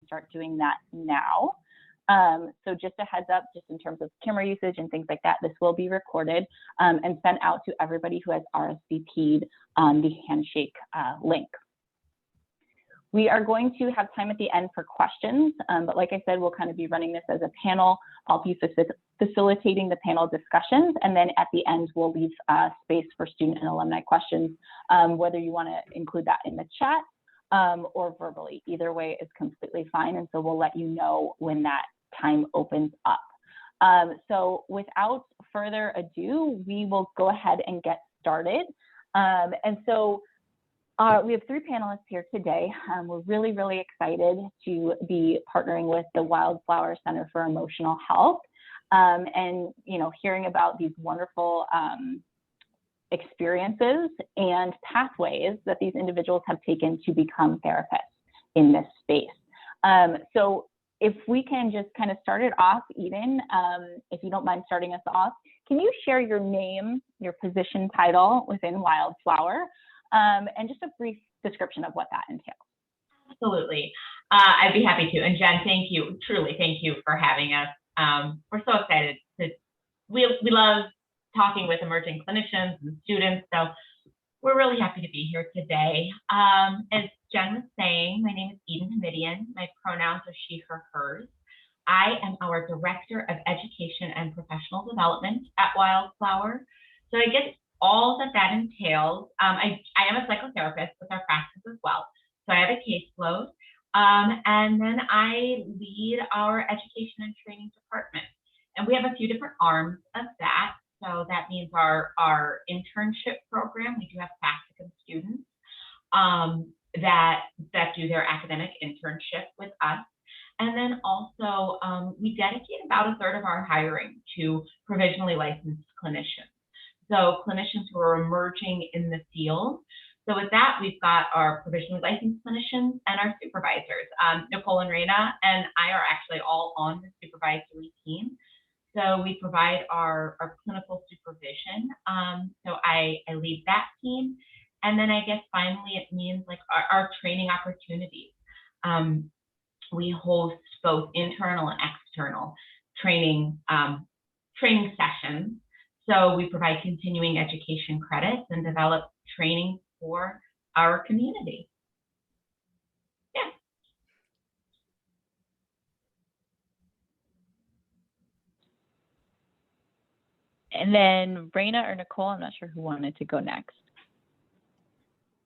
start doing that now. So just a heads up, just in terms of camera usage and things like that, this will be recorded and sent out to everybody who has RSVP'd the handshake link. We are going to have time at the end for questions, but like I said, we'll kind of be running this as a panel. I'll be facilitating the panel discussions, and then at the end, we'll leave space for student and alumni questions, whether you want to include that in the chat or verbally. Either way is completely fine, and so we'll let you know when that time opens up. So without further ado, we will go ahead and get started. We have 3 panelists here today. We're really, really excited to be partnering with the Wildflower Center for Emotional Health and, hearing about these wonderful experiences and pathways that these individuals have taken to become therapists in this space. So if we can just kind of start it off, Eden, if you don't mind starting us off, can you share your name, your position title within Wildflower, and just a brief description of what that entails? Absolutely. I'd be happy to. And Jen, thank you. Truly, thank you for having us. We're so excited we love talking with emerging clinicians and students. So we're really happy to be here today. As Jen was saying, my name is Eden Hamidian. My pronouns are she, her, hers. I am our Director of Education and Professional Development at Wildflower. So I guess all that entails, I am a psychotherapist with our practice as well. So I have a caseload. And then I lead our education and training department. And we have a few different arms of that. So that means our internship program. We do have Practicum students that do their academic internship with us. And then also we dedicate about a third of our hiring to provisionally licensed clinicians. So clinicians who are emerging in the field. So with that, we've got our provisionally licensed clinicians and our supervisors. Nicole and Raina and I are actually all on the supervisory team. So we provide our clinical supervision. So I lead that team. And then I guess finally it means like our training opportunities. We host both internal and external training sessions. So we provide continuing education credits and develop training for our community. Yeah. And then Raina or Nicole, I'm not sure who wanted to go next.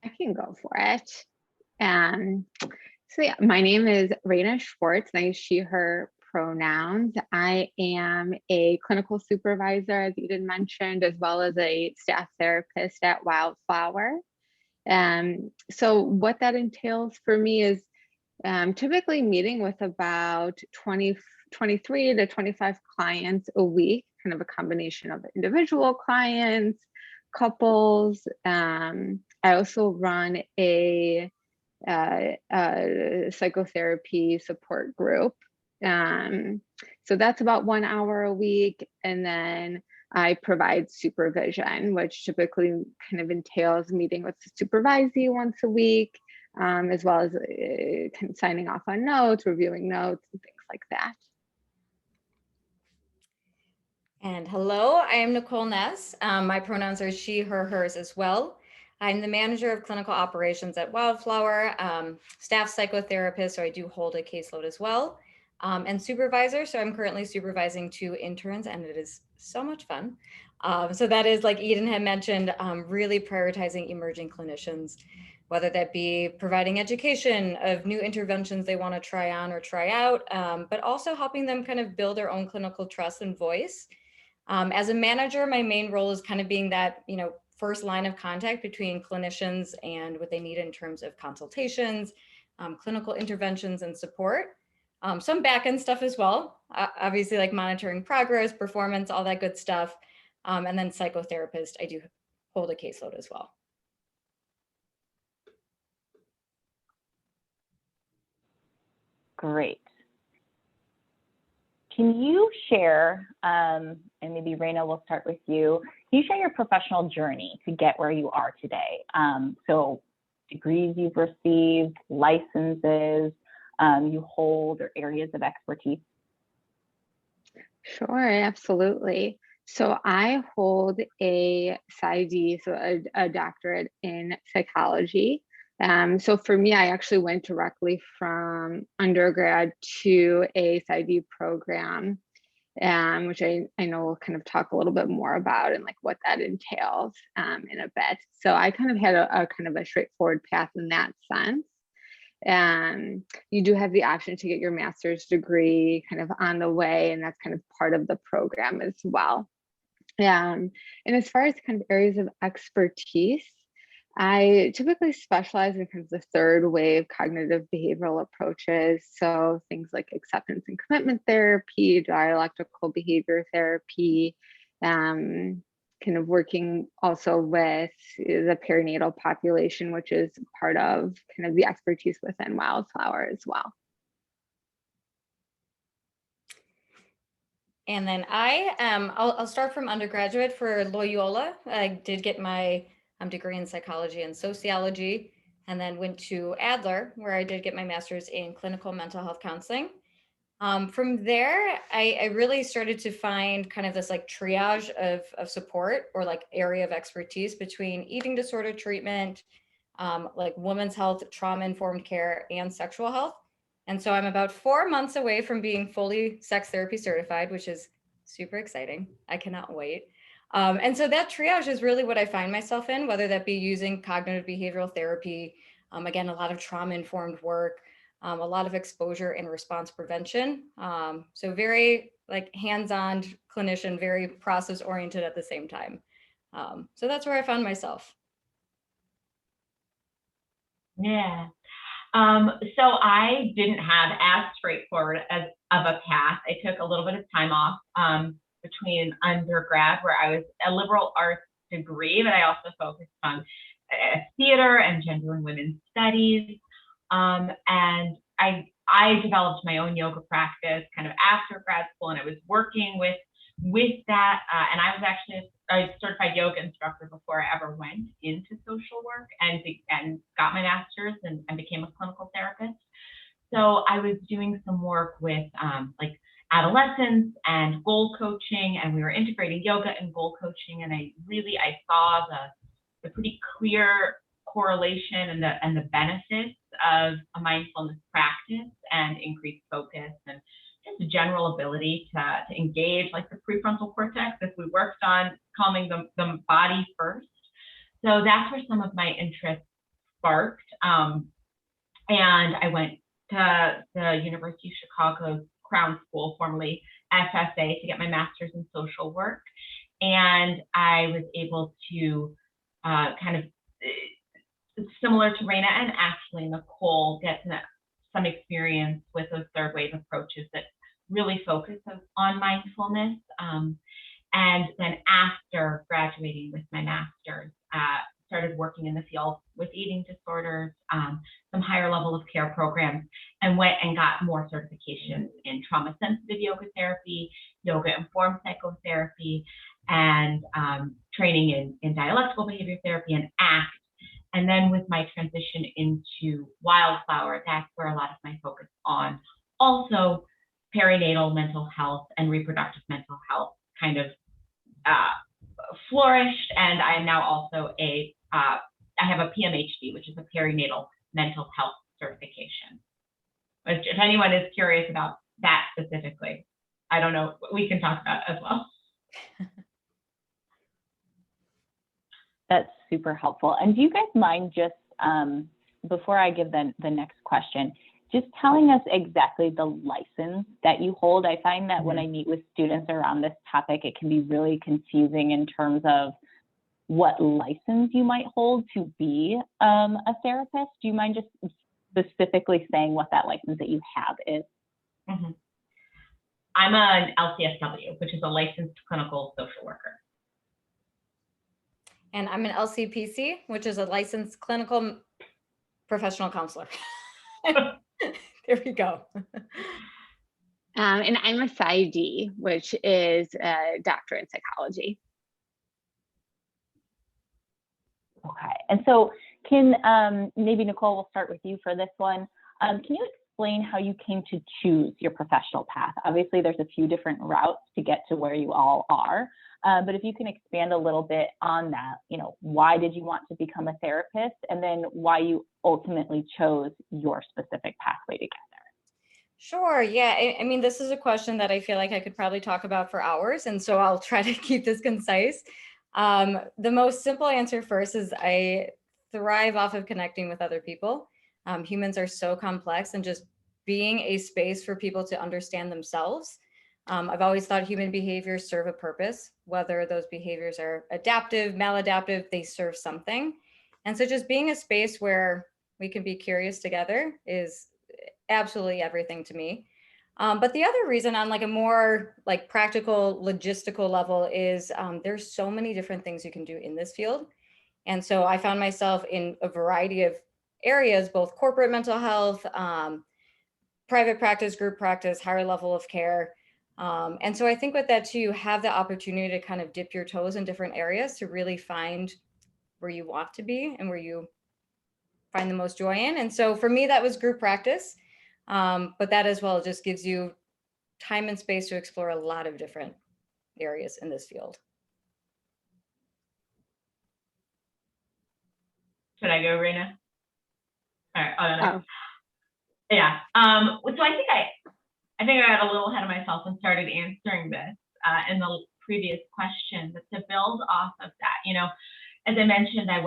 I can go for it. So yeah, my name is Raina Schwartz, and I use she, her pronouns. I am a clinical supervisor, as Eden mentioned, as well as a staff therapist at Wildflower. So what that entails for me is typically meeting with about 23 to 25 clients a week, kind of a combination of individual clients, couples. I also run a psychotherapy support group. So that's about 1 hour a week. And then I provide supervision, which typically kind of entails meeting with the supervisee once a week, as well as kind of signing off on notes, reviewing notes, and things like that. And hello, I am Nicole Ness. My pronouns are she, her, hers as well. I'm the manager of clinical operations at Wildflower, staff psychotherapist, so I do hold a caseload as well, and supervisor. So I'm currently supervising 2 interns, and it is so much fun. So that is, like Eden had mentioned, really prioritizing emerging clinicians, whether that be providing education of new interventions they want to try on or try out, but also helping them kind of build their own clinical trust and voice. As a manager, my main role is kind of being that, first line of contact between clinicians and what they need in terms of consultations, clinical interventions and support. Some back-end stuff as well, obviously like monitoring progress, performance, all that good stuff. And then psychotherapist, I do hold a caseload as well. Great. Can you share, and maybe Raina, we'll start with you. Can you share your professional journey to get where you are today? So degrees you've received, licenses, you hold or areas of expertise? Sure, absolutely. So I hold a PsyD, so a doctorate in psychology. So for me, I actually went directly from undergrad to a PsyD program, which I know we'll kind of talk a little bit more about and like what that entails in a bit. So I kind of had a kind of a straightforward path in that sense. You do have the option to get your master's degree kind of on the way, and that's kind of part of the program as well. And as far as kind of areas of expertise, I typically specialize in kind of the third wave cognitive behavioral approaches. So things like acceptance and commitment therapy, dialectical behavior therapy, kind of working also with the perinatal population, which is part of kind of the expertise within Wildflower as well. And then I'll start from undergraduate for Loyola. I did get my degree in psychology and sociology, and then went to Adler, where I did get my master's in clinical mental health counseling. From there, I really started to find kind of this like triage of support or like area of expertise between eating disorder treatment, like women's health, trauma-informed care, and sexual health. And so I'm about 4 months away from being fully sex therapy certified, which is super exciting. I cannot wait. And so that triage is really what I find myself in, whether that be using cognitive behavioral therapy, again, a lot of trauma-informed work, a lot of exposure and response prevention. So very like hands-on clinician, very process-oriented at the same time. So that's where I found myself. Yeah. So I didn't have as straightforward of a path. I took a little bit of time off between undergrad, where I was a liberal arts degree, but I also focused on theater and gender and women's studies. And I developed my own yoga practice kind of after grad school, and I was working with that. And I was actually a certified yoga instructor before I ever went into social work and got my master's and became a clinical therapist. So I was doing some work with like adolescents and goal coaching, and we were integrating yoga and goal coaching. And I saw the pretty clear correlation and the benefits of a mindfulness practice and increased focus and just a general ability to engage like the prefrontal cortex if we worked on calming the body first. So that's where some of my interests sparked. And I went to the University of Chicago's Crown School, formerly FSA, to get my master's in social work. And I was able to kind of, similar to Raina and actually Nicole, get some experience with those third wave approaches that really focus on mindfulness. And then after graduating with my master's, started working in the field with eating disorders, some higher level of care programs, and went and got more certifications in trauma sensitive yoga therapy, yoga informed psychotherapy, and training in dialectical behavior therapy and ACT. And then with my transition into Wildflower, that's where a lot of my focus on also perinatal mental health and reproductive mental health kind of flourished. And I am now also I have a PMHD, which is a perinatal mental health certification. Which, if anyone is curious about that specifically, I don't know, we can talk about as well. That's super helpful. And do you guys mind just, before I give the next question, just telling us exactly the license that you hold? I find that when I meet with students around this topic, it can be really confusing in terms of what license you might hold to be a therapist. Do you mind just specifically saying what that license that you have is? Mm-hmm. I'm an LCSW, which is a licensed clinical social worker. And I'm an LCPC, which is a licensed clinical professional counselor. There we go. And I'm a PsyD, which is a doctorate in psychology. Okay, and so can maybe Nicole, we'll start with you for this one. Can you explain how you came to choose your professional path? Obviously, there's a few different routes to get to where you all are, but if you can expand a little bit on that, why did you want to become a therapist, and then why you ultimately chose your specific pathway to get there? Sure. Yeah. I mean, this is a question that I feel like I could probably talk about for hours. And so I'll try to keep this concise. The most simple answer first is I thrive off of connecting with other people. Humans are so complex, and just being a space for people to understand themselves. I've always thought human behaviors serve a purpose, whether those behaviors are adaptive, maladaptive, they serve something. And so just being a space where we can be curious together is absolutely everything to me. But the other reason on like a more like practical logistical level is there's so many different things you can do in this field. And so I found myself in a variety of areas, both corporate mental health, private practice, group practice, higher level of care. And so I think with that too, you have the opportunity to kind of dip your toes in different areas to really find where you want to be and where you find the most joy in. And so for me, that was group practice. But that as well just gives you time and space to explore a lot of different areas in this field. Should I go, Raina? All right. Oh. Yeah. So I think I got a little ahead of myself and started answering this in the previous question. But to build off of that, as I mentioned, I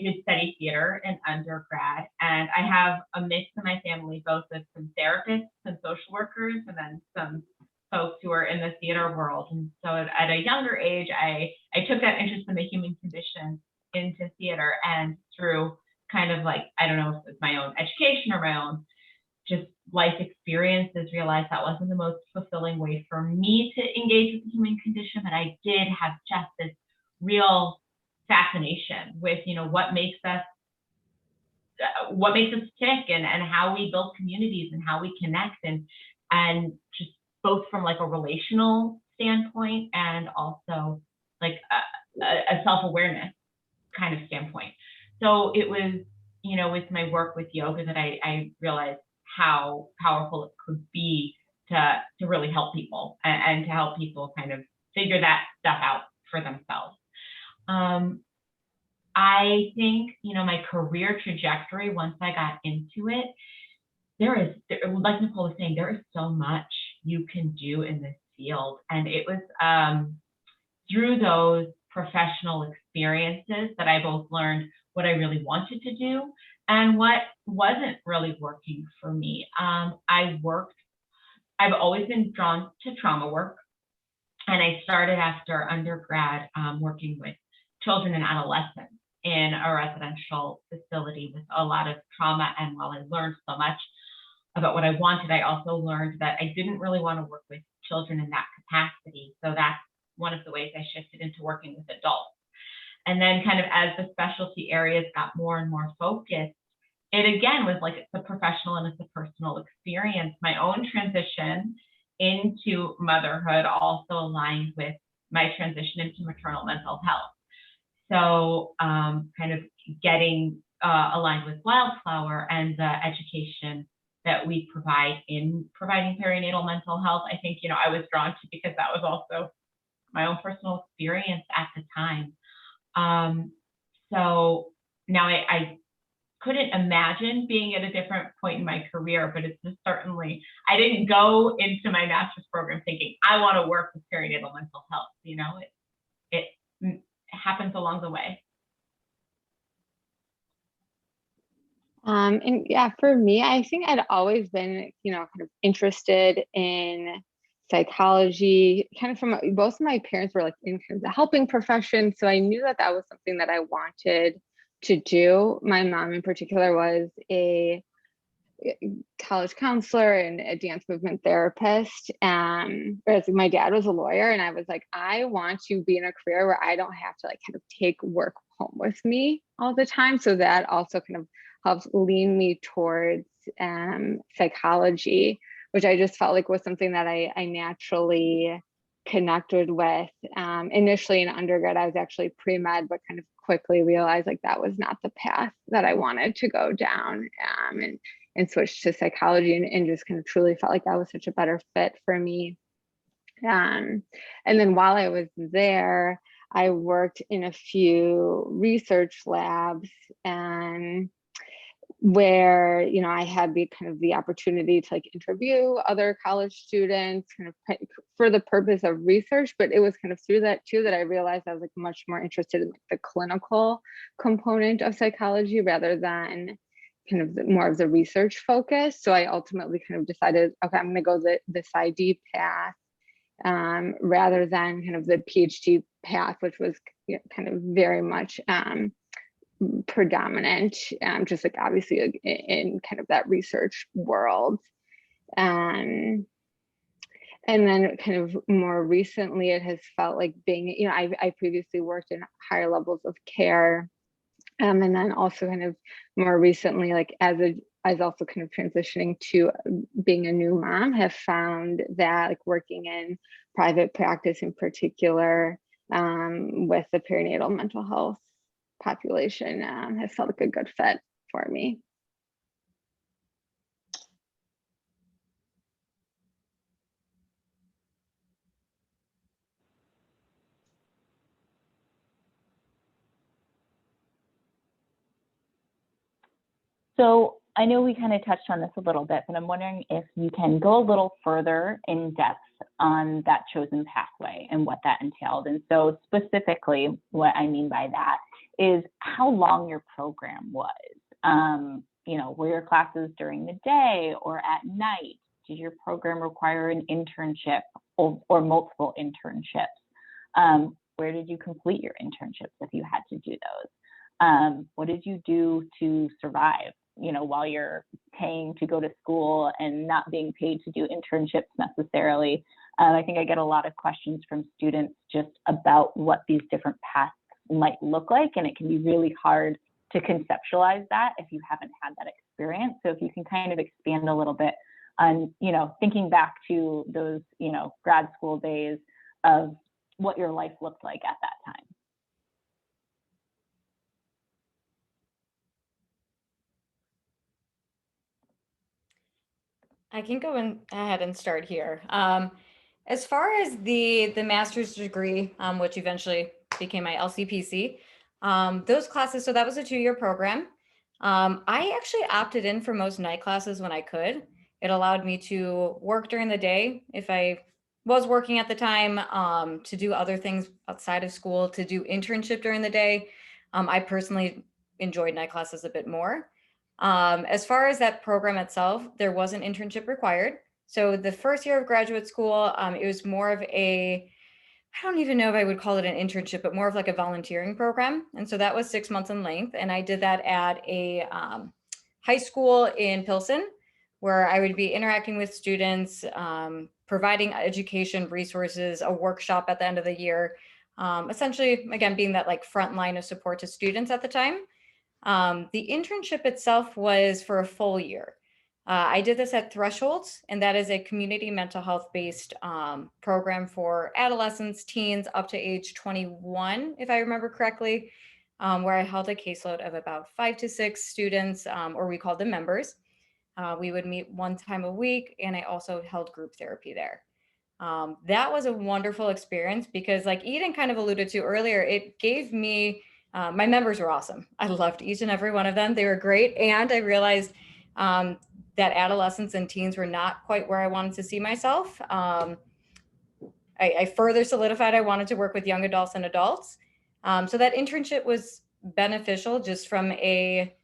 did study theater in undergrad, and I have a mix in my family, both with some therapists and social workers, and then some folks who are in the theater world. And so at a younger age, I took that interest in the human condition into theater, and through kind of like, I don't know if it's my own education or my own just life experiences, realized that wasn't the most fulfilling way for me to engage with the human condition, but I did have just this real fascination with what makes us tick, and how we build communities and how we connect, and just both from like a relational standpoint and also like a self-awareness kind of standpoint. So it was with my work with yoga that I realized how powerful it could be to really help people, and to help people kind of figure that stuff out for themselves. I think, my career trajectory, once I got into it, like Nicole was saying, there is so much you can do in this field. And it was through those professional experiences that I both learned what I really wanted to do and what wasn't really working for me. I've always been drawn to trauma work. And I started after undergrad working with children and adolescents in a residential facility with a lot of trauma. And while I learned so much about what I wanted, I also learned that I didn't really want to work with children in that capacity. So that's one of the ways I shifted into working with adults. And then kind of as the specialty areas got more and more focused, it again was like it's a professional and it's a personal experience. My own transition into motherhood also aligned with my transition into maternal mental health. So kind of getting aligned with Wildflower and the education that we provide in providing perinatal mental health, I think, I was drawn to because that was also my own personal experience at the time. So now I couldn't imagine being at a different point in my career, but it's just certainly, I didn't go into my master's program thinking I want to work with perinatal mental health. It happens along the way. And yeah, for me, I think I'd always been, kind of interested in psychology, kind of from both of my parents were like in kind of the helping profession. So I knew that was something that I wanted to do. My mom in particular was a college counselor and a dance movement therapist. Whereas my dad was a lawyer, and I was like, I want to be in a career where I don't have to like kind of take work home with me all the time. So that also kind of helped lean me towards psychology, which I just felt like was something that I naturally connected with. Initially in undergrad, I was actually pre-med, but kind of quickly realized like that was not the path that I wanted to go down. And and switched to psychology, and just kind of truly felt like that was such a better fit for me. And then while I was there, I worked in a few research labs, and where, you know, I had the kind of the opportunity to like interview other college students kind of for the purpose of research, but it was kind of through that too that I realized I was like much more interested in like the clinical component of psychology rather than kind of more of the research focus. So I ultimately kind of decided, okay, I'm going to go the PsyD path rather than kind of the PhD path, which was, you know, kind of very much predominant, just like obviously in kind of that research world. And then kind of more recently, it has felt like being, you know, I previously worked in higher levels of care. And then also kind of more recently, like as also kind of transitioning to being a new mom, have found that like working in private practice in particular with the perinatal mental health population has felt like a good fit for me. So I know we kind of touched on this a little bit, but I'm wondering if you can go a little further in depth on that chosen pathway and what that entailed. And so specifically, what I mean by that is how long your program was. You know, were your classes during the day or at night? Did your program require an internship or multiple internships? Where did you complete your internships if you had to do those? What did you do to survive, you know, while you're paying to go to school and not being paid to do internships necessarily? I think I get a lot of questions from students just about what these different paths might look like, and it can be really hard to conceptualize that if you haven't had that experience. So if you can kind of expand a little bit on, you know, thinking back to those, you know, grad school days of what your life looked like at that time. I can go ahead and start here. As far as the master's degree, which eventually became my LCPC, those classes, so that was a 2-year program. I actually opted in for most night classes when I could. It allowed me to work during the day if I was working at the time, to do other things outside of school, to do internship during the day. I personally enjoyed night classes a bit more. As far as that program itself, there was an internship required. So the first year of graduate school, it was more of a, I don't even know if I would call it an internship, but more of like a volunteering program. And so that was 6 months in length. And I did that at a high school in Pilsen, where I would be interacting with students, providing education resources, a workshop at the end of the year, essentially, again, being that like front line of support to students at the time. The internship itself was for a full year. I did this at Thresholds, and that is a community mental health based program for adolescents, teens up to age 21, if I remember correctly, where I held a caseload of about 5 to 6 students, or we called them members. We would meet 1 time a week, and I also held group therapy there. That was a wonderful experience because, like Eden kind of alluded to earlier, it gave me, my members were awesome. I loved each and every one of them. They were great. And I realized that adolescents and teens were not quite where I wanted to see myself. I further solidified I wanted to work with young adults and adults. So that internship was beneficial just from a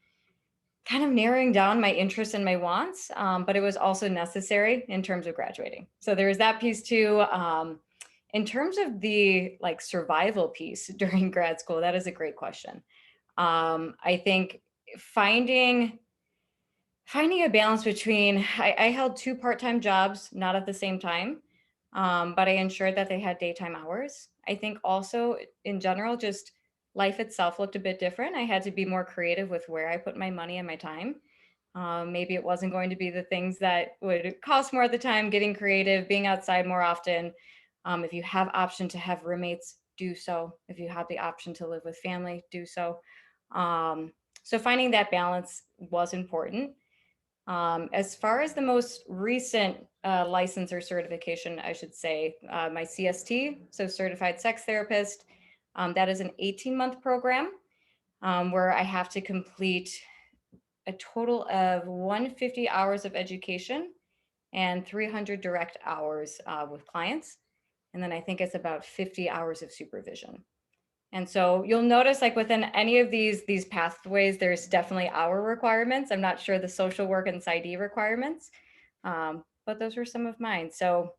kind of narrowing down my interests and my wants, but it was also necessary in terms of graduating. So there was that piece too. In terms of the like survival piece during grad school, that is a great question. I think finding a balance between, I held 2 part-time jobs, not at the same time, but I ensured that they had daytime hours. I think also in general, just life itself looked a bit different. I had to be more creative with where I put my money and my time. Maybe it wasn't going to be the things that would cost more at the time, getting creative, being outside more often. If you have option to have roommates, do so. If you have the option to live with family, do so. So finding that balance was important. As far as the most recent license or certification, I should say, my CST, so Certified Sex Therapist, that is an 18-month program where I have to complete a total of 150 hours of education and 300 direct hours with clients. And then I think it's about 50 hours of supervision. And so you'll notice, like, within any of these pathways, there's definitely hour requirements. I'm not sure the social work and PsyD requirements, but those were some of mine. So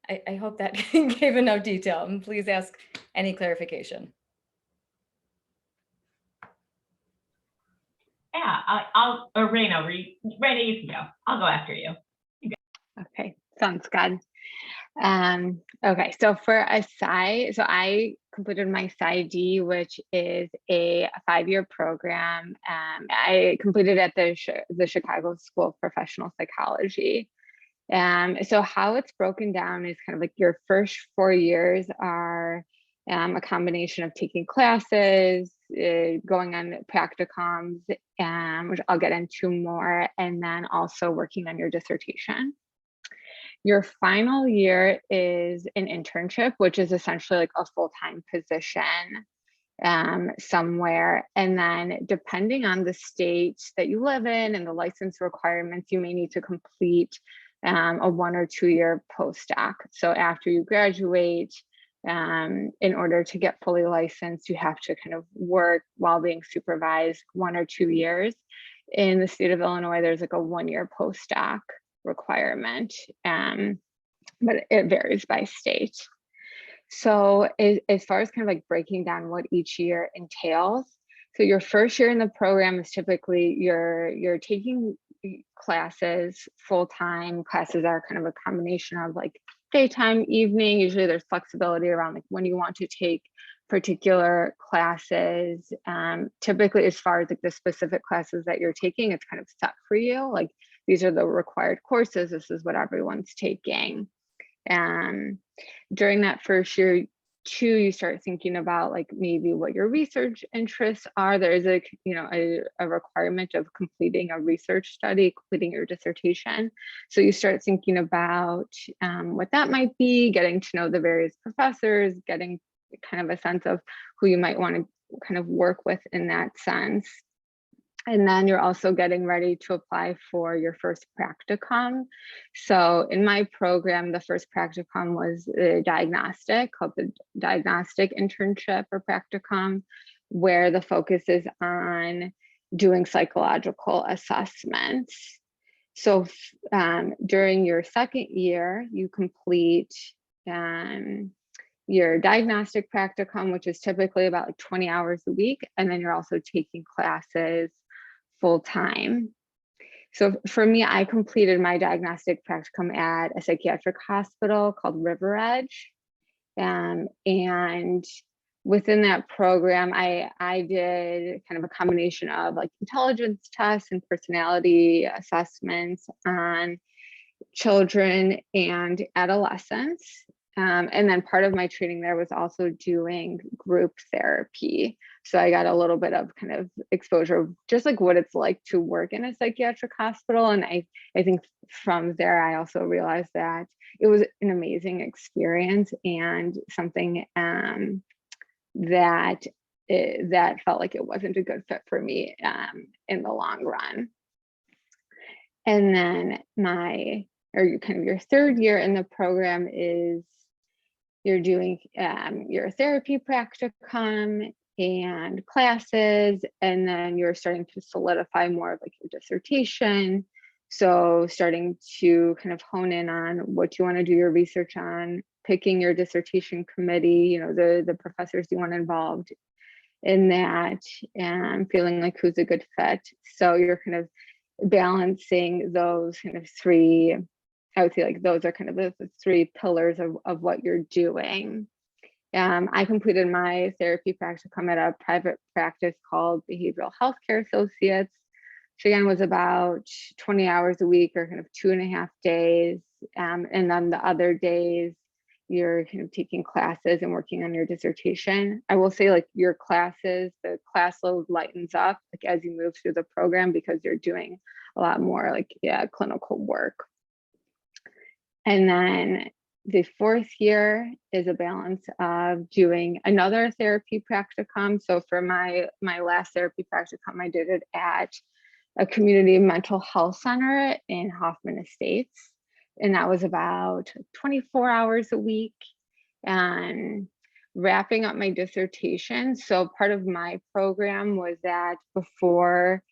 I hope that gave enough detail, and please ask any clarification. Yeah, or Raina, you can go. I'll go after you. Okay, sounds good. Okay, so for a so I completed my PsyD, which is a 5-year program. I completed at the Chicago School of Professional Psychology. So how it's broken down is kind of like your first 4 years are a combination of taking classes, going on practicums, which I'll get into more, and then also working on your dissertation. Your final year is an internship, which is essentially like a full-time position somewhere. And then depending on the state that you live in and the license requirements, you may need to complete a 1 or 2 year postdoc. So after you graduate, in order to get fully licensed, you have to kind of work while being supervised 1 or 2 years. In the state of Illinois, there's like a 1 year postdoc requirement, but it varies by state. So as far as kind of like breaking down what each year entails, so your first year in the program is typically you're taking classes full-time. Classes are kind of a combination of like daytime, evening. Usually there's flexibility around like when you want to take particular classes. Typically, as far as like the specific classes that you're taking, it's kind of set for you. Like, these are the required courses. This is what everyone's taking. During that first year too, you start thinking about like maybe what your research interests are. There is a requirement of completing a research study, completing your dissertation. So you start thinking about what that might be, getting to know the various professors, getting kind of a sense of who you might want to kind of work with in that sense. And then you're also getting ready to apply for your first practicum. So in my program, the first practicum was a diagnostic, called the diagnostic internship or practicum, where the focus is on doing psychological assessments. So during your second year, you complete your diagnostic practicum, which is typically about like 20 hours a week. And then you're also taking classes full time. So for me, I completed my diagnostic practicum at a psychiatric hospital called River Edge. And within that program, I did kind of a combination of like intelligence tests and personality assessments on children and adolescents. And then part of my training there was also doing group therapy. So I got a little bit of kind of exposure of just like what it's like to work in a psychiatric hospital. And I think from there, I also realized that it was an amazing experience and something that felt like it wasn't a good fit for me in the long run. And then your third year in the program is you're doing your therapy practicum and classes, and then you're starting to solidify more of like your dissertation. So starting to kind of hone in on what you want to do your research on, picking your dissertation committee, the professors you want involved in that, and feeling like who's a good fit. So you're kind of balancing those kind of three. I would say like those are kind of the three pillars of what you're doing. I completed my therapy practicum at a private practice called Behavioral Healthcare Associates, which again was about 20 hours a week or kind of 2.5 days. And then the other days, you're kind of taking classes and working on your dissertation. I will say like your classes, the class load lightens up like as you move through the program because you're doing a lot more like, clinical work. And then the fourth year is a balance of doing another therapy practicum. So for my last therapy practicum, I did it at a community mental health center in Hoffman Estates. And that was about 24 hours a week, and wrapping up my dissertation. So part of my program was that before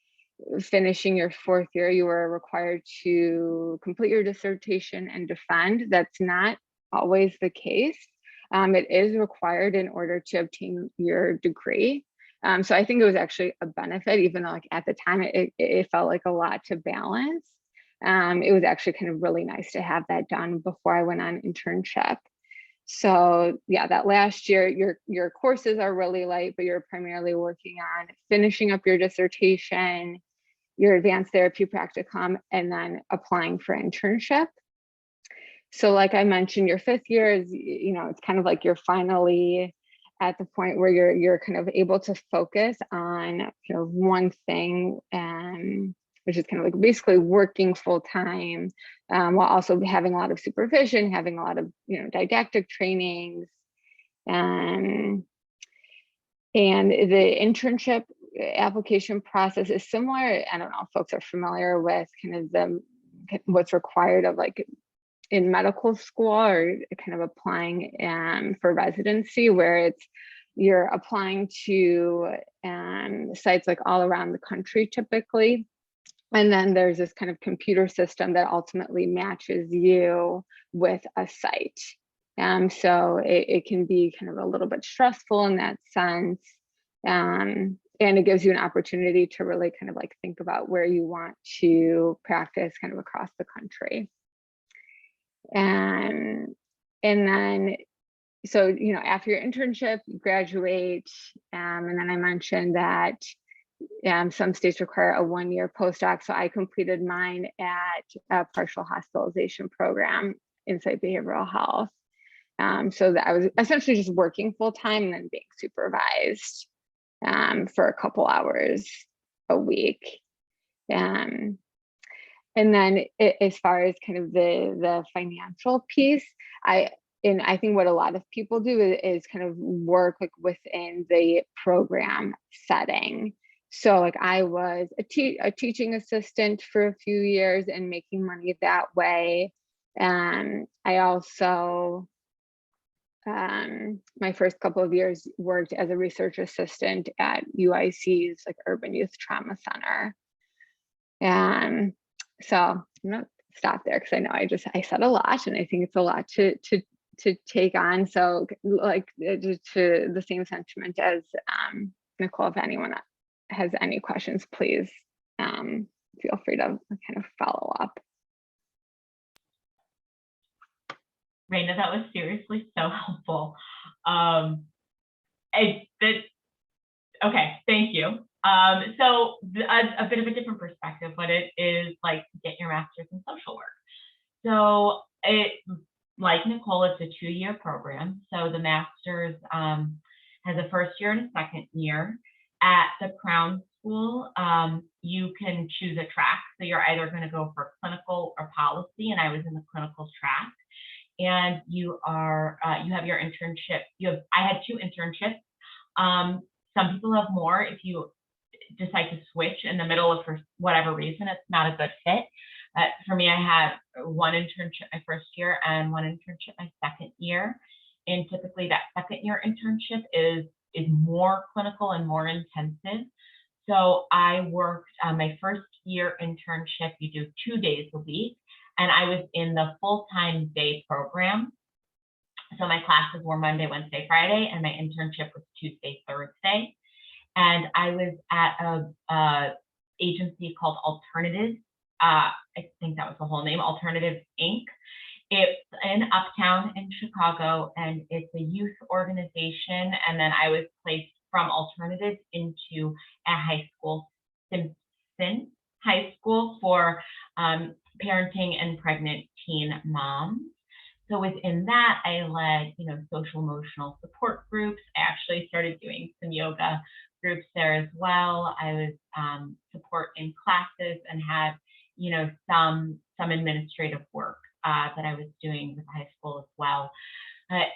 finishing your fourth year, you were required to complete your dissertation and defend. That's not always the case. It is required in order to obtain your degree. So I think it was actually a benefit, even though like at the time it felt like a lot to balance. It was actually kind of really nice to have that done before I went on internship. So yeah, that last year, your courses are really light, but you're primarily working on finishing up your dissertation, your advanced therapy practicum, and then applying for internship. So like I mentioned, your fifth year is, it's kind of like you're finally at the point where you're kind of able to focus on one thing, which is kind of like basically working full time, while also having a lot of supervision, having a lot of didactic trainings, and the internship application process is similar. I don't know if folks are familiar with kind of what's required of like in medical school or kind of applying for residency, where you're applying to sites like all around the country typically. And then there's this kind of computer system that ultimately matches you with a site. So it can be kind of a little bit stressful in that sense. And it gives you an opportunity to really kind of like think about where you want to practice kind of across the country. And then, so, after your internship, you graduate. And then I mentioned that some states require a 1-year postdoc. So I completed mine at a partial hospitalization program in psych behavioral health. So that I was essentially just working full time and then being supervised for a couple hours a week. And then as far as kind of the financial piece, I think what a lot of people do is kind of work like within the program setting. So like I was a teaching assistant for a few years and making money that way. And I also, my first couple of years worked as a research assistant at UIC's like Urban Youth Trauma Center. And so I'm gonna stop there because I know I said a lot, and I think it's a lot to take on. So like to the same sentiment as Nicole, if anyone has any questions, please feel free to kind of follow up. Raina, that was seriously so helpful. Okay, thank you. So a bit of a different perspective, what it is like to get your master's in social work. So like Nicole, it's a 2-year program. So the master's has a first year and a second year. At the Crown School, you can choose a track. So you're either going to go for clinical or policy, and I was in the clinical track. And you have your internship. I had 2 internships. Some people have more. If you decide to switch in the middle of for whatever reason, it's not a good fit. For me, I had 1 internship my first year and 1 internship my second year. And typically that second year internship is more clinical and more intensive. So I worked my first year internship, you do 2 days a week, and I was in the full-time day program. So my classes were Monday, Wednesday, Friday, and my internship was Tuesday, Thursday. And I was at a agency called Alternatives. I think that was the whole name, Alternatives Inc. It's in Uptown in Chicago, and it's a youth organization. And then I was placed from Alternatives into a high school, Simpson High School, for parenting and pregnant teen moms. So within that, I led, social emotional support groups. I actually started doing some yoga groups there as well. I was support in classes and had some administrative work that I was doing with high school as well. But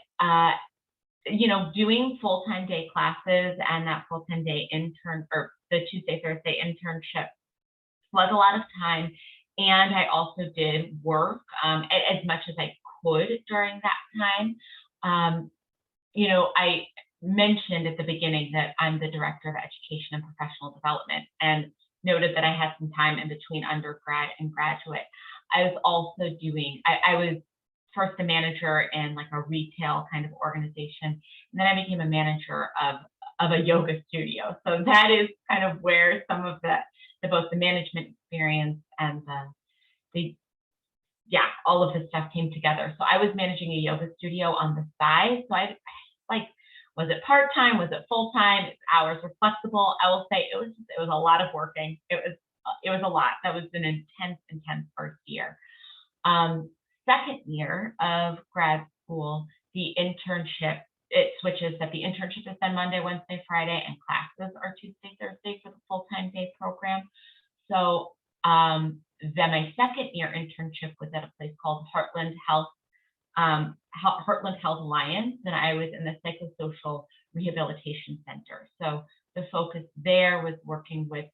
doing full-time day classes and that full-time day intern, or the Tuesday, Thursday internship, was a lot of time. And I also did work as much as I could during that time. I mentioned at the beginning that I'm the Director of Education and Professional Development, and noted that I had some time in between undergrad and graduate. I was also doing, I was first a manager in like a retail kind of organization, and then I became a manager of a yoga studio. So that is kind of where some of both the management experience and all of this stuff came together. So I was managing a yoga studio on the side. So I was it part-time? Was it full-time? Hours were flexible. I will say it was a lot of working. It was a lot. That was an intense first year. Second year of grad school, the internship, it switches that the internship is done Monday, Wednesday, Friday, and classes are Tuesday, Thursday for the full-time day program. So then my second year internship was at a place called Heartland Health Alliance, and I was in the Psychosocial Rehabilitation Center. So the focus there was working with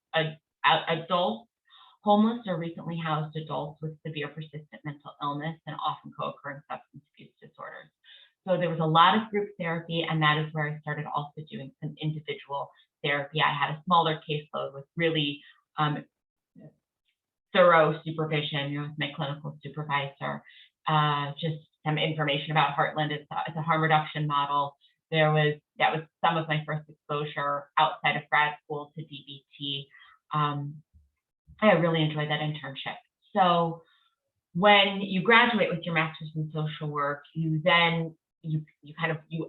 adults, homeless or recently housed adults with severe persistent mental illness and often co-occurring substance abuse disorders. So there was a lot of group therapy, and that is where I started also doing some individual therapy. I had a smaller caseload with really thorough supervision, with my clinical supervisor. Just some information about Heartland. It's a harm reduction model. That was some of my first exposure outside of grad school to DBT. I really enjoyed that internship. So when you graduate with your master's in social work, you then you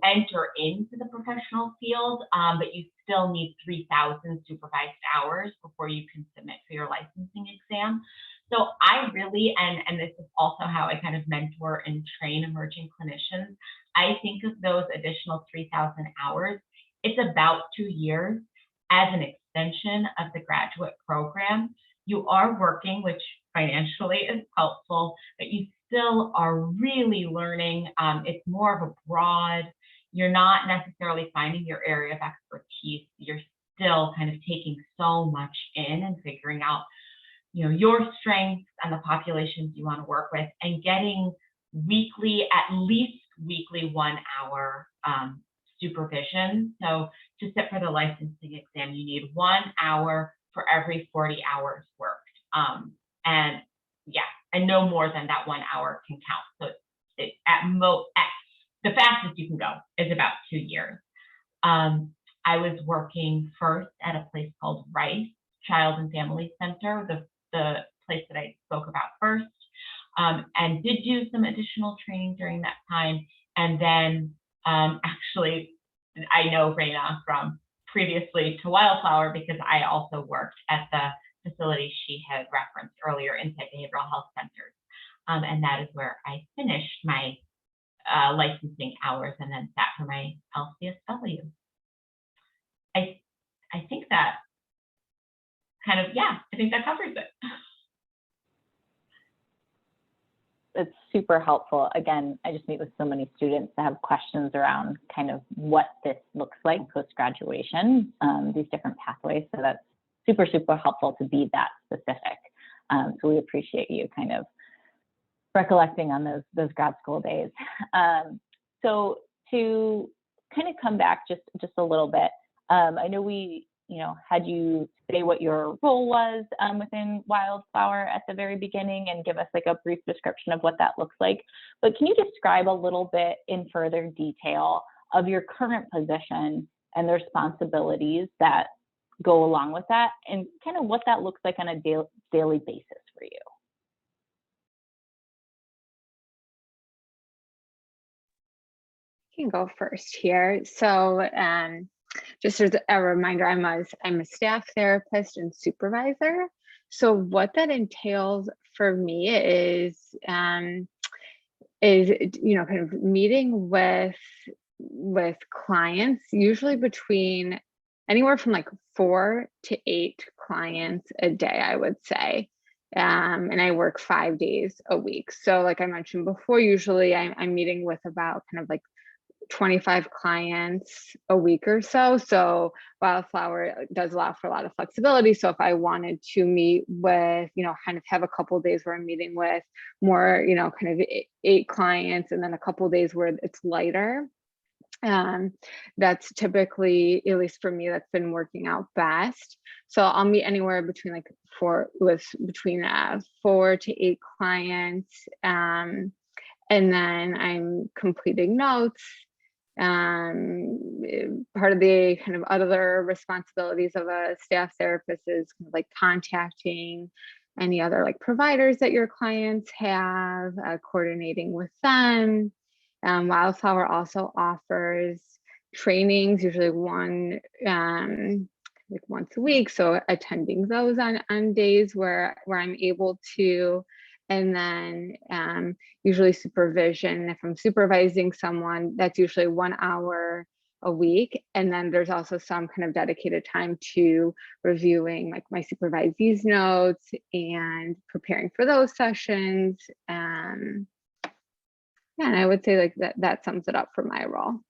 enter into the professional field, but you still need 3,000 supervised hours before you can submit for your licensing exam. So I really, and this is also how I kind of mentor and train emerging clinicians, I think of those additional 3,000 hours, it's about 2 years as an extension of the graduate program. You are working, which financially is helpful, but you still are really learning. It's more of a broad, you're not necessarily finding your area of expertise. You're still kind of taking so much in and figuring out, your strengths and the populations you want to work with, and getting at least weekly 1 hour supervision. So to sit for the licensing exam, you need 1 hour for every 40 hours worked. And no more than that 1 hour can count. So the fastest you can go is about 2 years. I was working first at a place called Rice Child and Family Center, the place that I spoke about first, and did do some additional training during that time. And then actually, I know Raina from previously to Wildflower, because I also worked at the facility she had referenced earlier, Insight Behavioral Health Centers. And that is where I finished my licensing hours and then sat for my LCSW. I think that I think that covers it. It's super helpful. Again, I just meet with so many students that have questions around kind of what this looks like post-graduation, these different pathways. So that's super, super helpful to be that specific. So we appreciate you kind of recollecting on those grad school days. So to kind of come back just a little bit, I know we had you say what your role was within Wildflower at the very beginning and give us like a brief description of what that looks like. But can you describe a little bit in further detail of your current position and the responsibilities that go along with that, and kind of what that looks like on a daily basis for you? I can go first here. So just as a reminder, I'm a staff therapist and supervisor. So what that entails for me is kind of meeting with clients, usually between anywhere from like 4 to 8 clients a day, I would say. and I work 5 days a week. So like I mentioned before, usually I'm meeting with about kind of like 25 clients a week or so. So Wildflower does allow for a lot of flexibility. So if I wanted to meet with, kind of have a couple of days where I'm meeting with more, kind of 8 clients, and then a couple of days where it's lighter, that's typically, at least for me, that's been working out best. So I'll meet anywhere between between 4 to 8 clients, and then I'm completing notes. Part of the kind of other responsibilities of a staff therapist is kind of like contacting any other like providers that your clients have, coordinating with them. Wildflower also offers trainings, usually one like once a week. So attending those on days where I'm able to, and then usually supervision. If I'm supervising someone, that's usually 1 hour a week. And then there's also some kind of dedicated time to reviewing like my supervisee's notes and preparing for those sessions. Yeah, and I would say like that sums it up for my role.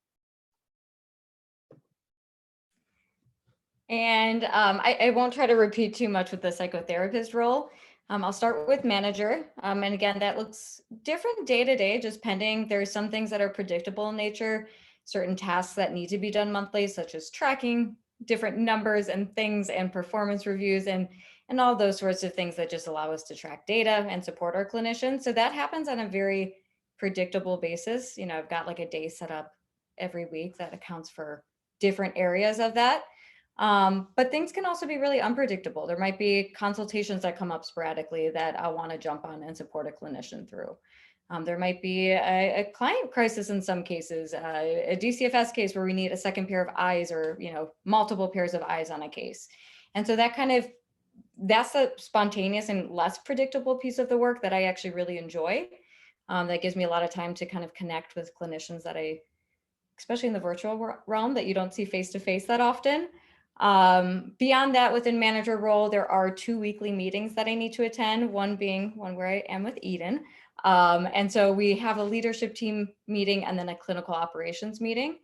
And I won't try to repeat too much with the psychotherapist role. I'll start with manager. And again, that looks different day to day, just pending. There's some things that are predictable in nature, certain tasks that need to be done monthly, such as tracking different numbers and things and performance reviews and all those sorts of things that just allow us to track data and support our clinicians. So that happens on a very predictable basis. I've got like a day set up every week that accounts for different areas of that. But things can also be really unpredictable. There might be consultations that come up sporadically that I want to jump on and support a clinician through. There might be a client crisis in some cases, a DCFS case where we need a second pair of eyes or, multiple pairs of eyes on a case. And so that's a spontaneous and less predictable piece of the work that I actually really enjoy. That gives me a lot of time to kind of connect with clinicians that especially in the virtual realm, that you don't see face-to-face that often. Beyond that, within manager role, there are 2 weekly meetings that I need to attend, one being one where I am with Eden. And so we have a leadership team meeting and then a clinical operations meeting,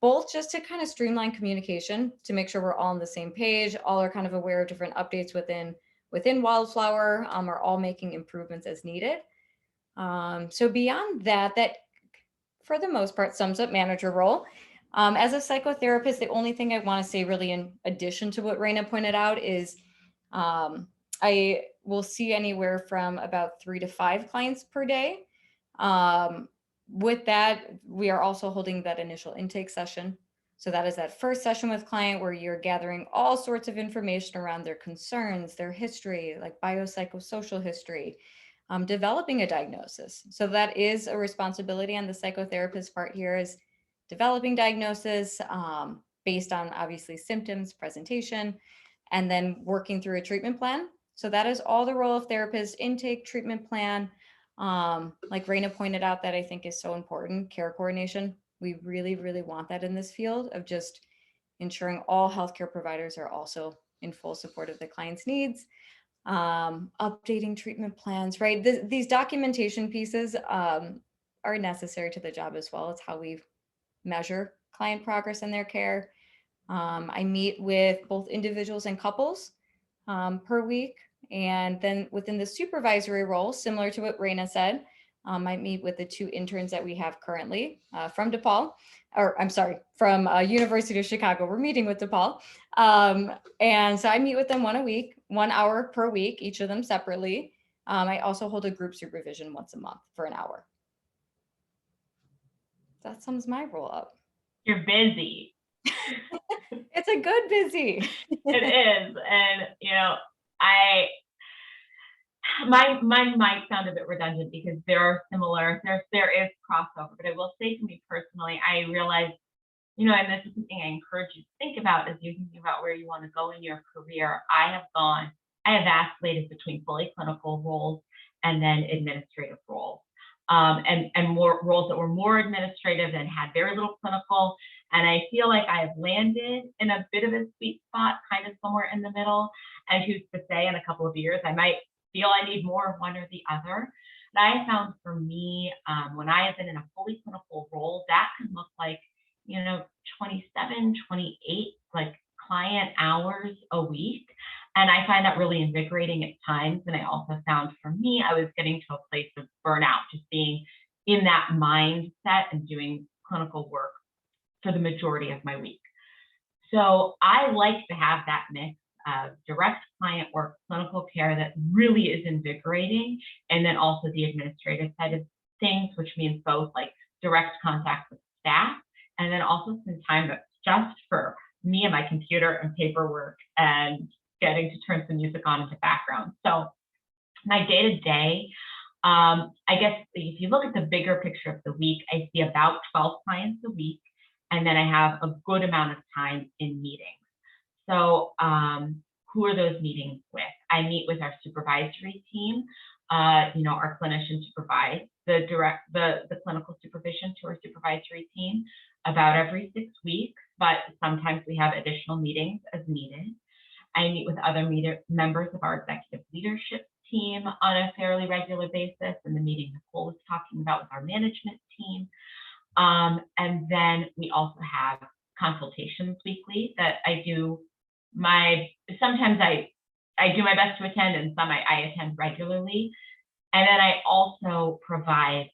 both just to kind of streamline communication, to make sure we're all on the same page, all are kind of aware of different updates within Wildflower, are all making improvements as needed. So beyond that for the most part sums up manager role. As a psychotherapist, the only thing I want to say really in addition to what Raina pointed out is I will see anywhere from about 3 to 5 clients per day. With that, we are also holding that initial intake session. So that is that first session with client where you're gathering all sorts of information around their concerns, their history, like biopsychosocial history, developing a diagnosis. So that is a responsibility on the psychotherapist part here, is developing diagnosis based on obviously symptoms, presentation, and then working through a treatment plan. So that is all the role of therapist: intake, treatment plan. Like Raina pointed out, that I think is so important, care coordination. We really, really want that in this field of just ensuring all healthcare providers are also in full support of the client's needs. Updating treatment plans, right? These documentation pieces are necessary to the job as well. It's how we measure client progress in their care. I meet with both individuals and couples per week. And then within the supervisory role, similar to what Raina said, I meet with the 2 interns that we have currently from DePaul, or I'm sorry, from University of Chicago. We're meeting with DePaul. And so I meet with them 1 hour per week, each of them separately. I also hold a group supervision once a month for an hour. That sums my role up. You're busy. It's a good busy. It is. And, mine might sound a bit redundant because there is crossover, but I will say, to me personally, I realize, and this is something I encourage you to think about as you're thinking about where you want to go in your career. I have vacillated between fully clinical roles and then administrative roles. And more roles that were more administrative and had very little clinical. And I feel like I have landed in a bit of a sweet spot, kind of somewhere in the middle. And who's to say, in a couple of years, I might feel I need more of one or the other. But I found for me, when I have been in a fully clinical role, that can look like, 27, 28, like client hours a week. And I find that really invigorating at times. And I also found for me, I was getting to a place of burnout, just being in that mindset and doing clinical work for the majority of my week. So I like to have that mix of direct client work, clinical care that really is invigorating, and then also the administrative side of things, which means both like direct contact with staff, and then also some time just for me and my computer and paperwork and getting to turn some music on into background. So my day-to-day, I guess if you look at the bigger picture of the week, I see about 12 clients a week, and then I have a good amount of time in meetings. So who are those meetings with? I meet with our supervisory team. Our clinicians provide the clinical supervision to our supervisory team about every 6 weeks, but sometimes we have additional meetings as needed. I meet with other members of our executive leadership team on a fairly regular basis, and the meeting Nicole was talking about with our management team. And then we also have consultations weekly that I do. Sometimes I do my best to attend, and some I attend regularly. And then I also provide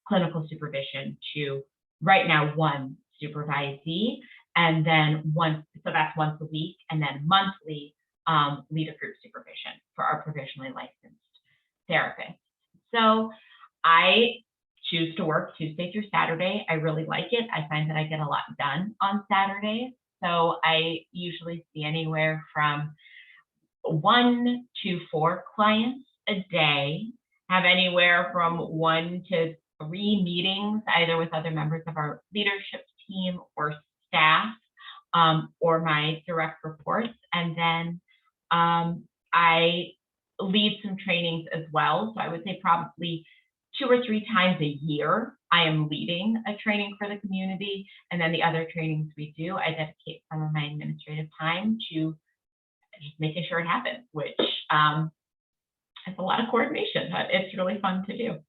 clinical supervision to, right now, one supervisee, and then so that's once a week, and then monthly lead a group supervision for our provisionally licensed therapists. So I choose to work Tuesday through Saturday. I really like it. I find that I get a lot done on Saturdays. So I usually see anywhere from 1 to 4 clients a day, have anywhere from 1 to 3 meetings, either with other members of our leadership team or staff, or my direct reports. And then I lead some trainings as well. So I would say probably 2 or 3 times a year, I am leading a training for the community. And then the other trainings we do, I dedicate some of my administrative time to just making sure it happens, which has a lot of coordination, but it's really fun to do.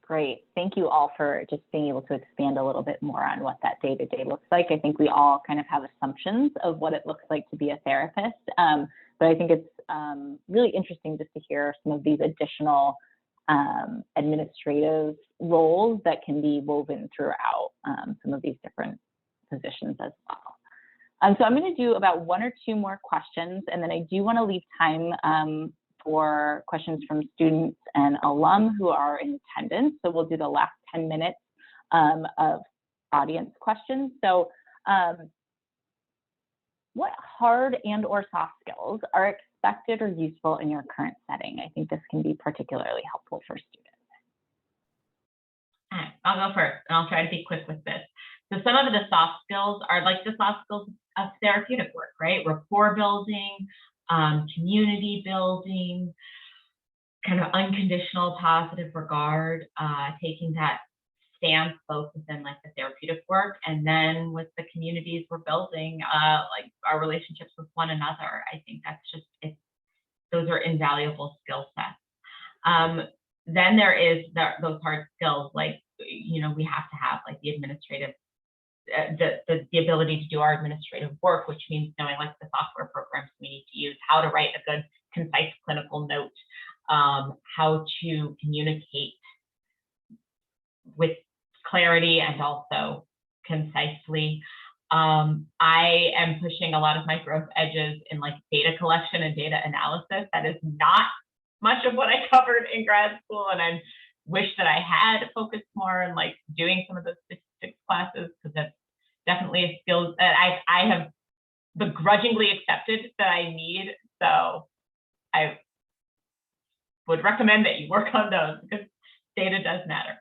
Great. Thank you all for just being able to expand a little bit more on what that day-to-day looks like. I think we all kind of have assumptions of what it looks like to be a therapist, but I think it's really interesting just to hear some of these additional administrative roles that can be woven throughout some of these different positions as well. So I'm going to do about 1 or 2 more questions, and then I do want to leave time for questions from students and alum who are in attendance. So we'll do the last 10 minutes of audience questions. So what hard and or soft skills are expected or useful in your current setting? I think this can be particularly helpful for students. All right, I'll go first, and I'll try to be quick with this. So some of the soft skills are like the soft skills of therapeutic work, right? Rapport building, community building, kind of unconditional positive regard, taking that stance both within like the therapeutic work and then with the communities we're building, like our relationships with one another. I think that's just, those are invaluable skill sets. Then there is those hard skills, like, we have to have like the administrative, the ability to do our administrative work, which means knowing like the software programs we need to use, how to write a good, concise clinical note, how to communicate with clarity and also concisely. I am pushing a lot of my growth edges in like data collection and data analysis. That is not much of what I covered in grad school, and I wish that I had focused more on like doing some of those statistics classes, because that's definitely a skill that I have begrudgingly accepted that I need. So I would recommend that you work on those, because data does matter.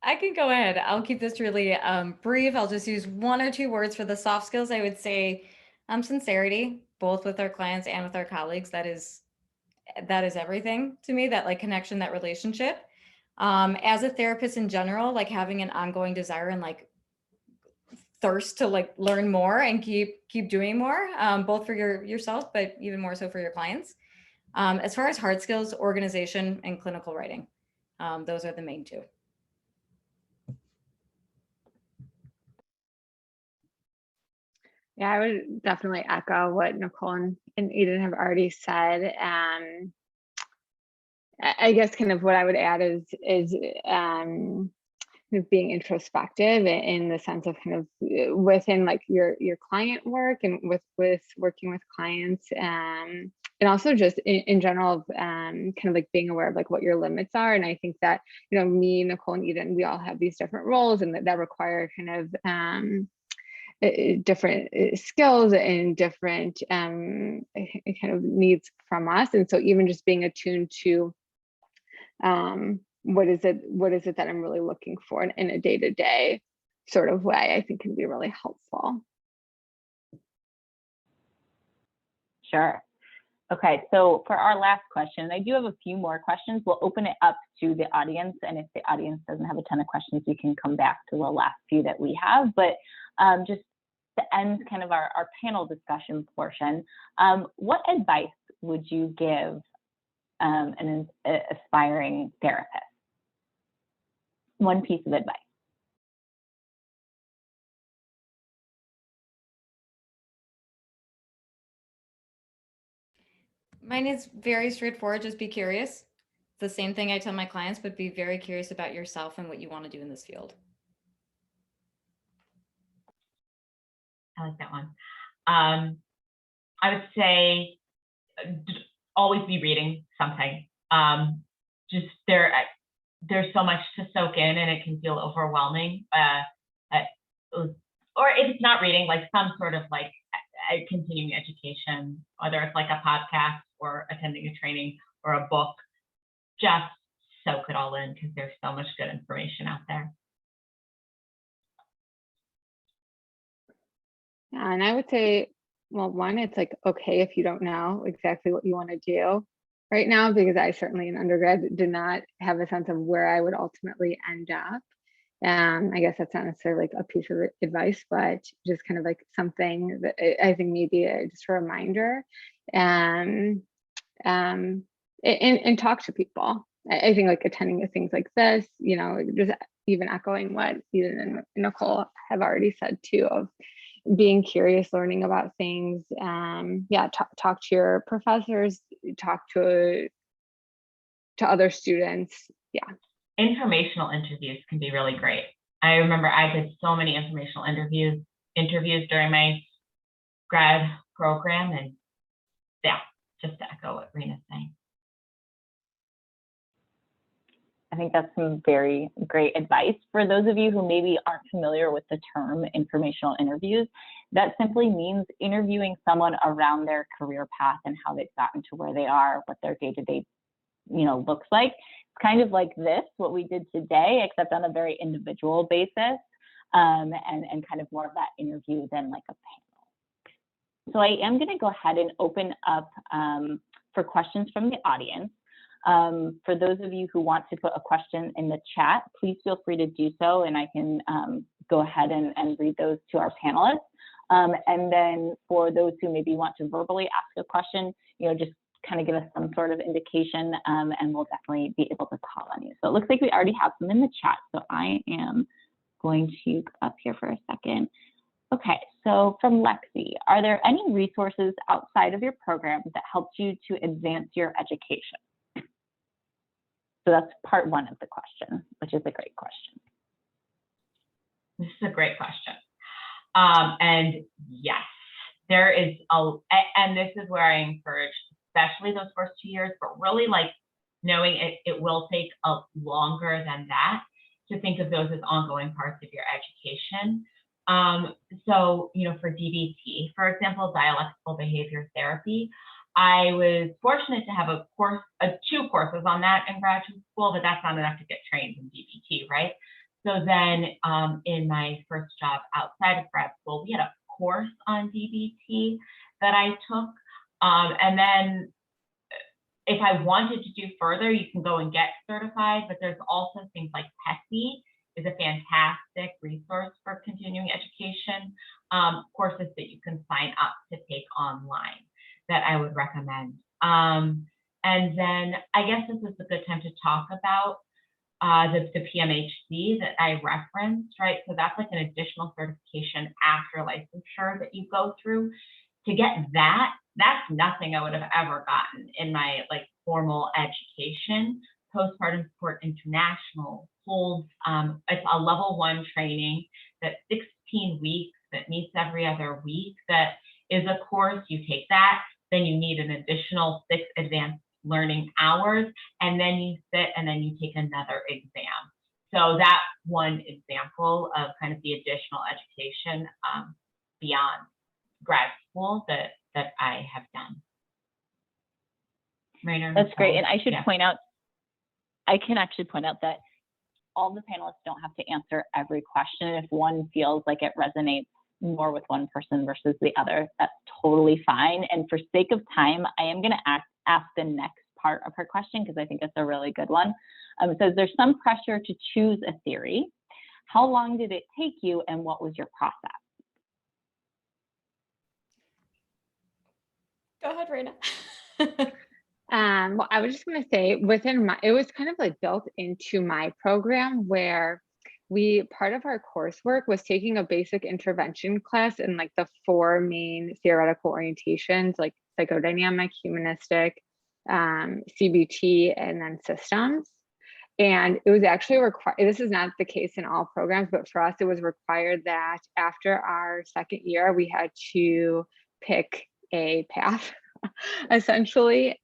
I can go ahead. I'll keep this really brief. I'll just use 1 or 2 words for the soft skills. I would say sincerity, both with our clients and with our colleagues. That is everything to me, that like connection, that relationship. As a therapist in general, like having an ongoing desire and like thirst to like learn more and keep doing more, both for yourself, but even more so for your clients. As far as hard skills, organization and clinical writing, those are the main two. Yeah, I would definitely echo what Nicole and Eden have already said. I guess kind of what I would add is kind of being introspective in the sense of kind of within like your client work and with working with clients, and also just in general, kind of like being aware of like what your limits are. And I think that, you know, me, Nicole, and Eden, we all have these different roles and that require kind of different skills and different kind of needs from us. And so even just being attuned to what is it that I'm really looking for in a day-to-day sort of way, I think can be really helpful. Sure. Okay, so for our last question, I do have a few more questions. We'll open it up to the audience, and if the audience doesn't have a ton of questions, we can come back to the last few that we have. But just to end kind of our panel discussion portion, what advice would you give an aspiring therapist? One piece of advice. Mine is very straightforward. Just be curious. The same thing I tell my clients, but be very curious about yourself and what you want to do in this field. I like that one. I would say always be reading something. Just there's so much to soak in, and it can feel overwhelming. Or if it's not reading, like some sort of like continuing education, whether it's like a podcast or attending a training or a book, just soak it all in because there's so much good information out there. Yeah, and I would say, well, one, it's like, okay, if you don't know exactly what you want to do right now, because I certainly in undergrad did not have a sense of where I would ultimately end up. I guess that's not necessarily like a piece of advice, but just kind of like something that I think maybe just a reminder, and talk to people. I think like attending things like this, you know, just even echoing what Eden and Nicole have already said too, of being curious, learning about things. Yeah, talk to your professors, talk to other students. Yeah. Informational interviews can be really great. I remember I did so many informational interviews during my grad program, and yeah, just to echo what Rena's saying. I think that's some very great advice. For those of you who maybe aren't familiar with the term informational interviews, that simply means interviewing someone around their career path and how they've gotten to where they are, what their day-to-day, you know, looks like. It's kind of like this, what we did today, except on a very individual basis, and kind of more of that interview than like a panel. So I am going to go ahead and open up for questions from the audience. For those of you who want to put a question in the chat, please feel free to do so, and I can go ahead and read those to our panelists. And then for those who maybe want to verbally ask a question, you know, just kind of give us some sort of indication, and we'll definitely be able to call on you. So it looks like we already have some in the chat, so I am going to go up here for a second. Okay, so from Lexi, are there any resources outside of your program that helped you to advance your education? So that's part one of the question, which is a great question. This is a great question. And yes, there is and this is where I encourage, especially those first 2 years, but really like knowing it will take a longer than that, to think of those as ongoing parts of your education. So, you know, for DBT, for example, dialectical behavior therapy, I was fortunate to have two courses on that in graduate school, but that's not enough to get trained in DBT, right? So then in my first job outside of grad school, we had a course on DBT that I took. And then if I wanted to do further, you can go and get certified, but there's also things like PESI is a fantastic resource for continuing education, courses that you can sign up to take online that I would recommend. And then I guess this is a good time to talk about the PMHC that I referenced, right? So that's like an additional certification after licensure that you go through. To get that, that's nothing I would have ever gotten in my like formal education. Postpartum Support International holds, it's a level 1 training that's 16 weeks that meets every other week. That is a course. You take that, then you need an additional 6 advanced learning hours, and then you sit and then you take another exam. So that's one example of kind of the additional education beyond grad school that I have done. Rainer, That's great. And I should yeah. point out, I can actually point out that all the panelists don't have to answer every question. If one feels like it resonates more with one person versus the other, that's totally fine. And for sake of time, I am going to ask the next part of her question because I think it's a really good one. It says, there's some pressure to choose a theory. How long did it take you and what was your process? Go ahead, Raina. Well, I was just going to say it was kind of like built into my program where part of our coursework was taking a basic intervention class in like the 4 main theoretical orientations, like psychodynamic, humanistic, CBT, and then systems. And it was actually required, this is not the case in all programs, but for us, it was required that after our 2nd year, we had to pick a path, essentially,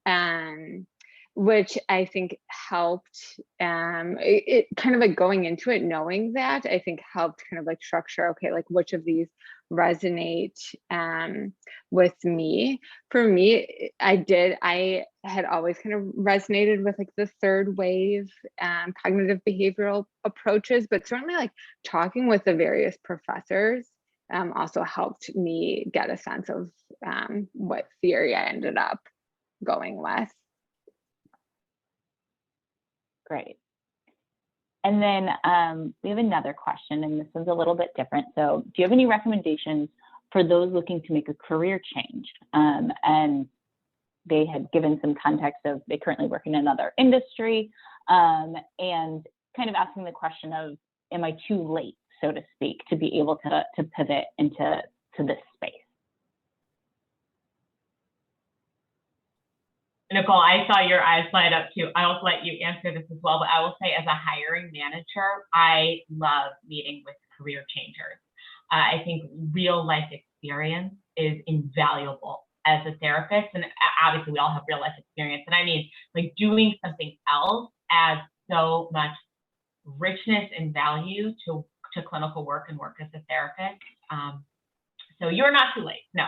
which I think helped, it kind of like going into it, knowing that, I think helped kind of like structure, okay, like which of these resonate with me. For me, I had always kind of resonated with like the 3rd wave cognitive behavioral approaches, but certainly like talking with the various professors also helped me get a sense of what theory I ended up going with. Great. And then we have another question, and this one's a little bit different. So do you have any recommendations for those looking to make a career change? And they had given some context of they currently work in another industry, and kind of asking the question of, am I too late, so to speak, to be able to pivot into this space? Nicole, I saw your eyes light up too. I'll let you answer this as well, but I will say as a hiring manager, I love meeting with career changers. I think real life experience is invaluable as a therapist. And obviously we all have real life experience. And I mean, like doing something else adds so much richness and value to clinical work and work as a therapist. So you're not too late, no.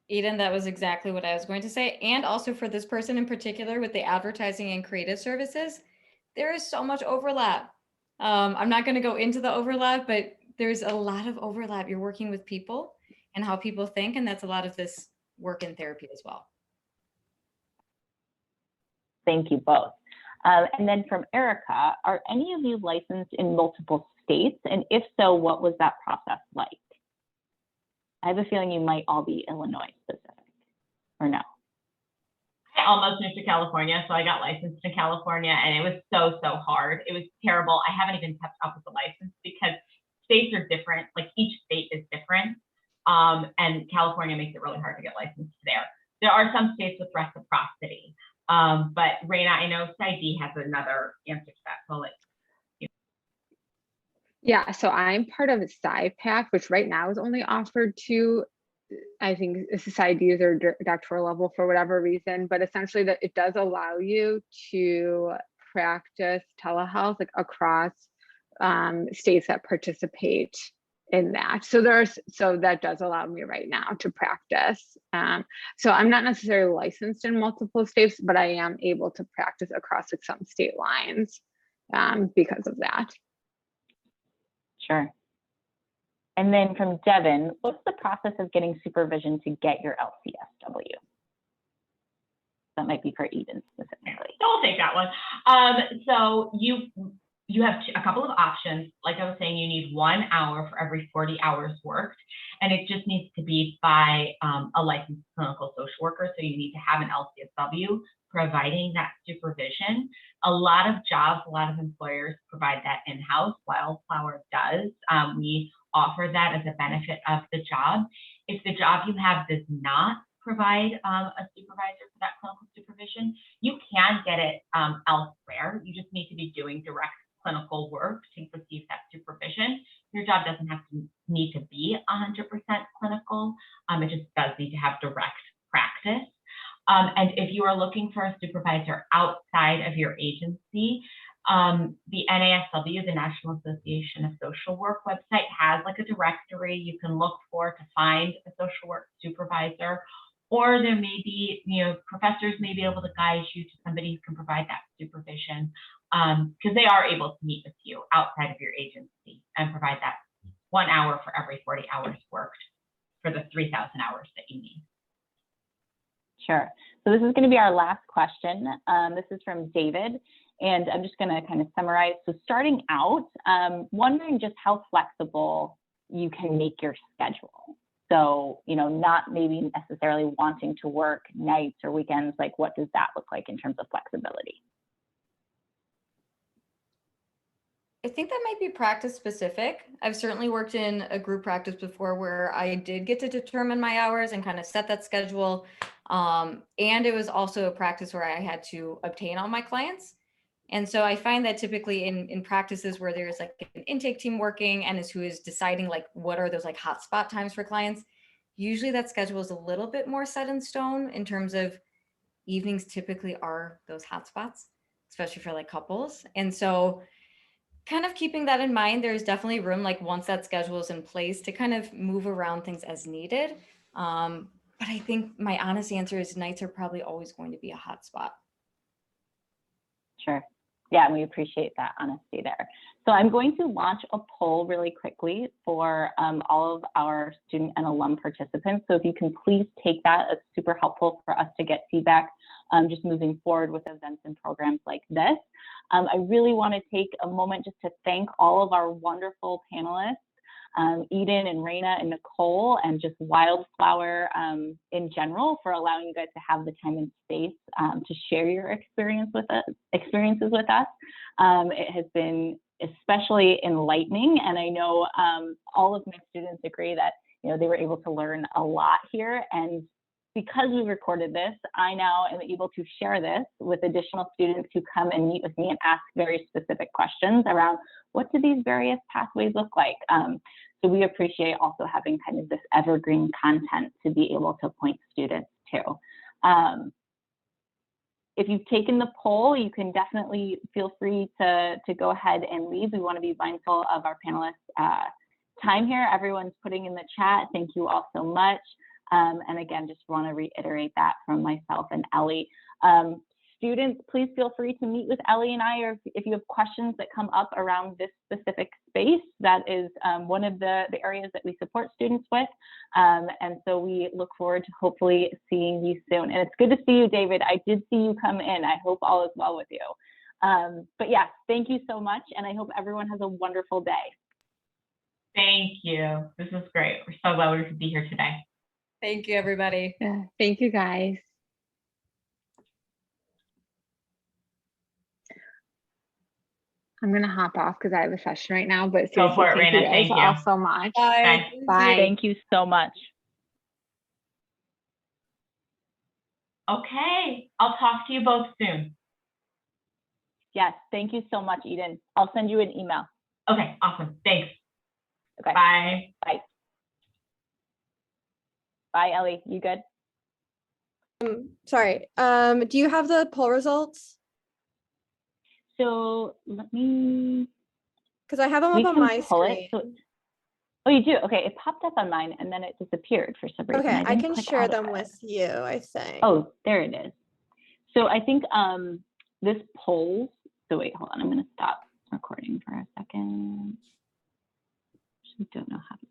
Eden, that was exactly what I was going to say. And also for this person in particular with the advertising and creative services, there is so much overlap. I'm not going to go into the overlap, but there's a lot of overlap. You're working with people and how people think, and that's a lot of this work in therapy as well. Thank you both. And then from Erica, are any of you licensed in multiple states? And if so, what was that process like? I have a feeling you might all be Illinois specific, or no? I almost moved to California, so I got licensed in California, and it was so hard. It was terrible. I haven't even kept up with the license because states are different. Like each state is different, and California makes it really hard to get licensed there. There are some states with reciprocity, but Raina, I know PsyD has another answer to that. So Yeah, so I'm part of PsyPack, which right now is only offered to, I think, societies or doctoral level for whatever reason, but essentially that it does allow you to practice telehealth like across states that participate in that. So that does allow me right now to practice. So I'm not necessarily licensed in multiple states, but I am able to practice across like some state lines because of that. Sure. And then from Devin, what's the process of getting supervision to get your LCSW? That might be for Eden specifically. So I'll take that one. So you have a couple of options. Like I was saying, you need 1 hour for every 40 hours worked, and it just needs to be by a licensed clinical social worker. So you need to have an LCSW providing that supervision. A lot of jobs, a lot of employers provide that in-house. Wildflower does. We offer that as a benefit of the job. If the job you have does not provide a supervisor for that clinical supervision, you can get it elsewhere. You just need to be doing direct clinical work to receive that supervision. Your job doesn't have to need to be 100% clinical. It just does need to have direct practice. And if you are looking for a supervisor outside of your agency, the NASW, the National Association of Social Work website, has like a directory you can look for to find a social work supervisor. Or there may be, professors may be able to guide you to somebody who can provide that supervision, because they are able to meet with you outside of your agency and provide that 1 hour for every 40 hours worked for the 3,000 hours that you need. Sure. So this is going to be our last question. This is from David, and I'm just going to kind of summarize. So starting out, wondering just how flexible you can make your schedule. So, not maybe necessarily wanting to work nights or weekends, like what does that look like in terms of flexibility? I think that might be practice specific. I've certainly worked in a group practice before where I did get to determine my hours and kind of set that schedule. And it was also a practice where I had to obtain all my clients. And so I find that typically in practices where there's like an intake team working and is who is deciding like what are those like hotspot times for clients, usually that schedule is a little bit more set in stone in terms of evenings typically are those hotspots, especially for like couples. And so kind of keeping that in mind, there's definitely room like once that schedule is in place to kind of move around things as needed. But I think my honest answer is nights are probably always going to be a hotspot. Sure. Yeah, and we appreciate that honesty there. So I'm going to launch a poll really quickly for all of our student and alum participants. So if you can please take that, it's super helpful for us to get feedback just moving forward with events and programs like this. I really want to take a moment just to thank all of our wonderful panelists, Eden and Raina and Nicole, and just Wildflower in general, for allowing you guys to have the time and space to share your experiences with us. It has been especially enlightening, and I know all of my students agree that they were able to learn a lot here. And because we recorded this, I now am able to share this with additional students who come and meet with me and ask very specific questions around what do these various pathways look like. So we appreciate also having kind of this evergreen content to be able to point students to. If you've taken the poll, you can definitely feel free to go ahead and leave. We want to be mindful of our panelists' time here. Everyone's putting in the chat. Thank you all so much. And again, just want to reiterate that from myself and Ellie. Students, please feel free to meet with Ellie and I, or if you have questions that come up around this specific space, that is one of the areas that we support students with. And so we look forward to hopefully seeing you soon. And it's good to see you, David. I did see you come in. I hope all is well with you. But yeah, thank you so much. And I hope everyone has a wonderful day. Thank you. This was great. We're so glad we could be here today. Thank you, everybody. Yeah, thank you, guys. I'm gonna hop off because I have a session right now, but Go for it, thank Raina. you guys Thank you. all so much. Bye. Bye. Thank you so much. Okay, I'll talk to you both soon. Yes, thank you so much, Eden. I'll send you an email. Okay, awesome. Thanks. Okay. Bye. Bye. Bye, Ellie. You good? Sorry. Do you have the poll results? So let me. Because I have them up on my screen. Oh, you do? Okay, it popped up on mine and then it disappeared for some reason. Okay, I can click share out of them it. with you, I think. Oh, there it is. So I think this polls. So wait, hold on. I'm going to stop recording for a second. I don't know how to.